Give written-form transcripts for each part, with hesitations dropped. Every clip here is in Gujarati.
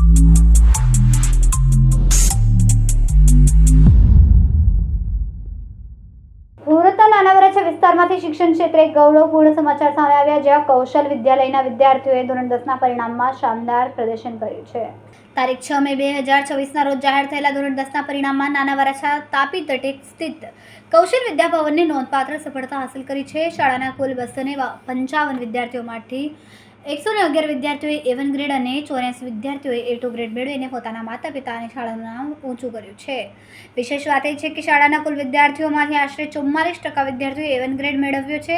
સુરતના નાના વરાછા વિસ્તારમાંથી શિક્ષણ ક્ષેત્રે એક ગૌરવપૂર્ણ સમાચાર સામે આવ્યા, જ્યાં કૌશલ વિદ્યાલયના વિદ્યાર્થીઓએ ધોરણ 10ના પરિણામમાં શાનદાર પ્રદર્શન કર્યું છે. તારીખ 6 મે 2024ના રોજ જાહેર થયેલા ધોરણ 10ના પરિણામમાં નાના વરાછા તાપી તટે સ્થિત કૌશલ વિદ્યાભવનને નોંધપાત્ર સફળતા હાંસલ કરી છે. શાળાના કુલ 255 વિદ્યાર્થીઓમાંથી 111 વિદ્યાર્થીઓએ A1 ગ્રેડ અને 84 વિદ્યાર્થીઓએ A2 ગ્રેડ મેળવીને પોતાના માતા પિતા અને શાળાનું નામ ઊંચું કર્યું છે. વિશેષ વાત એ છે કે શાળાના કુલ વિદ્યાર્થીઓમાંથી આશરે 44% વિદ્યાર્થીઓએ A1 ગ્રેડ મેળવ્યો છે.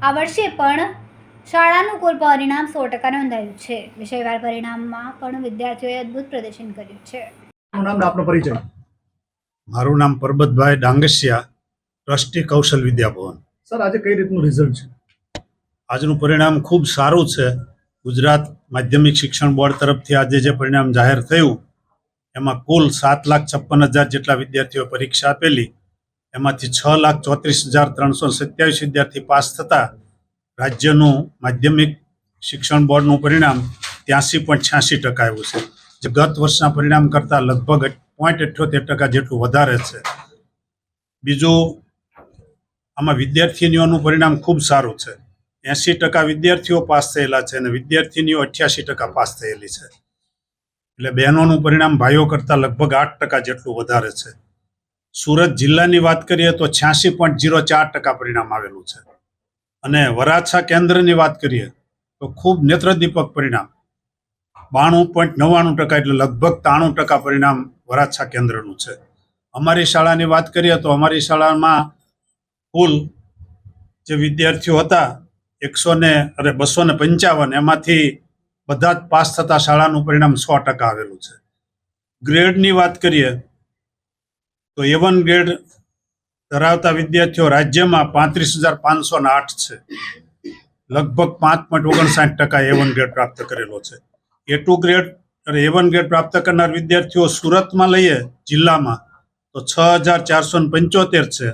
આ વર્ષે પણ શાળાનું કુલ પરિણામ 100% નોંધાયું છે. વિષયવાર પરિણામમાં પણ વિદ્યાર્થીઓએ અદ્ભુત પ્રદર્શન કર્યું છે. મારું નામ પરબતભાઈ ડાંગસિયા, ટ્રસ્ટી કૌશલ વિદ્યાભવન. સર, આજે કઈ રીતનું રિઝલ્ટ છે? આજનું પરિણામ ખૂબ સારું છે. ગુજરાત માધ્યમિક શિક્ષણ બોર્ડ તરફથી આજે જે પરિણામ જાહેર થયું એમાં કુલ 7,56,000 જેટલા વિદ્યાર્થીઓ પરીક્ષા આપેલી. એમાંથી 6,34,327 વિદ્યાર્થી પાસ થતા રાજ્યનું માધ્યમિક શિક્ષણ બોર્ડનું પરિણામ 83.86% આવ્યું છે, જે ગત વર્ષના પરિણામ કરતાં લગભગ 0.78% જેટલું વધારે છે. બીજું, આમાં વિદ્યાર્થીનીઓનું પરિણામ ખૂબ સારું છે. 80% વિદ્યાર્થીઓ પાસ થયેલા છે અને વિદ્યાર્થીનીઓ 88% પાસ થયેલી છે. એટલે બહેનોનું પરિણામ ભાઈઓ કરતાં લગભગ 8% જેટલું વધારે છે. સુરત જિલ્લાની વાત કરીએ તો 86.04% પરિણામ આવેલું છે. અને વરાછા કેન્દ્રની વાત કરીએ તો ખૂબ નેત્રદીપક પરિણામ 92.99%, એટલે લગભગ 93% પરિણામ વરાછા કેન્દ્રનું છે. અમારી શાળાની વાત કરીએ તો અમારી શાળામાં કુલ જે વિદ્યાર્થીઓ હતા 255, એમાંથી બધા જ પાસ થતા શાળાનું પરિણામ 100% આવેલું છે. ગ્રેડની વાત કરીએ તો A1 ગ્રેડ ધરાવતા વિદ્યાર્થીઓ રાજ્યમાં 35,508 છે. લગભગ 5.59% A1 ગ્રેડ પ્રાપ્ત કરેલો છે. A2 ગ્રેડ અને A1 ગ્રેડ પ્રાપ્ત કરનાર વિદ્યાર્થીઓ સુરતમાં લઈએ જિલ્લામાં તો 6,475 છે.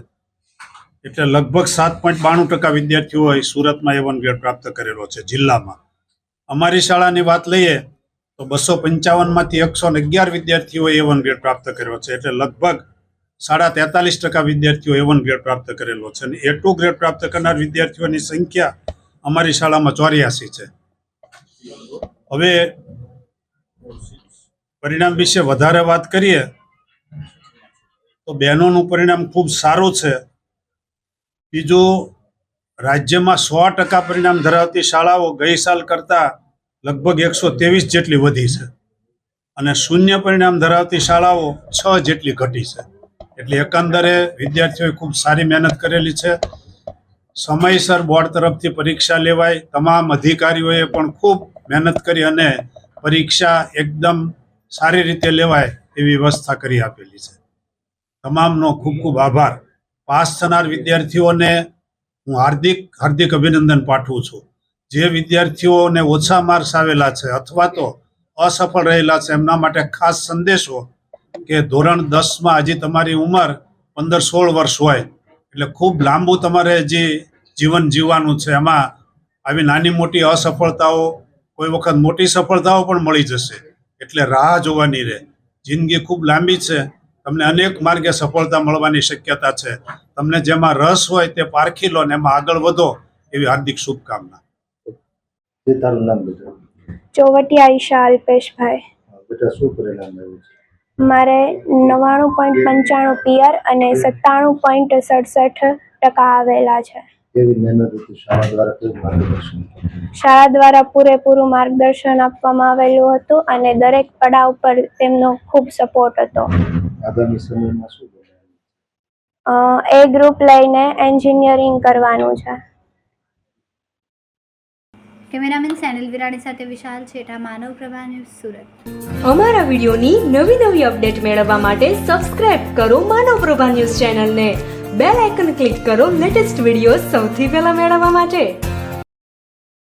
એટલે લગભગ 7.92% વિદ્યાર્થીઓએ સુરતમાં A1 ગ્રેડ પ્રાપ્ત કરેલો છે જિલ્લામાં. અમારી શાળાની વાત લઈએ તો 255માંથી 111 વિદ્યાર્થીઓએ A1 ગ્રેડ પ્રાપ્ત કર્યો છે. એટલે લગભગ 43% વિદ્યાર્થીઓ A1 ગ્રેડ પ્રાપ્ત કરેલો છે. અને A2 ગ્રેડ પ્રાપ્ત કરનાર વિદ્યાર્થીઓની સંખ્યા અમારી શાળામાં 84 છે. હવે પરિણામ વિશે વધારે વાત કરીએ તો બહેનોનું પરિણામ ખૂબ સારું છે. બીજું, રાજ્યમાં 100% પરિણામ ધરાવતી શાળાઓ ગઈ સાલ કરતાં લગભગ 123 જેટલી વધી છે અને શૂન્ય પરિણામ ધરાવતી શાળાઓ 6 જેટલી ઘટી છે. એટલે એકંદરે વિદ્યાર્થીઓએ ખૂબ સારી મહેનત કરેલી છે. સમયસર બોર્ડ તરફથી પરીક્ષા લેવાય, તમામ અધિકારીઓએ પણ ખૂબ મહેનત કરી અને પરીક્ષા એકદમ સારી રીતે લેવાય એવી વ્યવસ્થા કરી આપેલી છે. તમામનો ખૂબ ખૂબ આભાર. પાસ થનાર વિદ્યાર્થીઓને હું હાર્દિક અભિનંદન પાઠવું છું. જે વિદ્યાર્થીઓને ઓછા માર્ક્સ આવેલા છે અથવા તો અસફળ રહેલા છે એમના માટે ખાસ સંદેશો કે ધોરણ 10માં હજી તમારી ઉંમર 15-16 વર્ષ હોય, એટલે ખૂબ લાંબુ તમારે હજી જીવન જીવવાનું છે. એમાં આવી નાની મોટી અસફળતાઓ, કોઈ વખત મોટી સફળતાઓ પણ મળી જશે, એટલે રાહ જોવાની રહે. જિંદગી ખૂબ લાંબી છે, તમને અનેક માર્ગે સફળતા મળવાની શક્યતા છે. તમને જેમાં રસ હોય તે પારખી લો ને એમાં આગળ વધો એવી હાર્દિક શુભકામના. તારું નામ બેટા? ચોવટિયા ઈશા અલ્પેશભાઈ. બેટા, શું પરિણામ આવ્યું છે? મારે 99.95 PR અને 97.67% આવેલા છે. કેવી મહેનત હતી? શાળા દ્વારા કેવું માર્ગદર્શન? શાળા દ્વારા પૂરેપૂરું માર્ગદર્શન આપવામાં આવેલું હતું અને દરેક પડાવ પર તેમનો ખૂબ સપોર્ટ હતો. આગામી સમયમાં શું બને? એ ગ્રુપ લઈને એન્જિનિયરિંગ કરવાનું છે. કેમેરામેન સેનિલ વિરાણી સાથે વિશાલ છેટા, માનવ પ્રભા ન્યૂઝ, સુરત. અમારા વિડીયોની નવી અપડેટ મેળવવા માટે સબસ્ક્રાઇબ કરો માનવ પ્રભા ન્યૂઝ ચેનલને. બેલ આઇકન ક્લિક કરો લેટેસ્ટ વિડીયો સૌથી પહેલા મેળવવા માટે.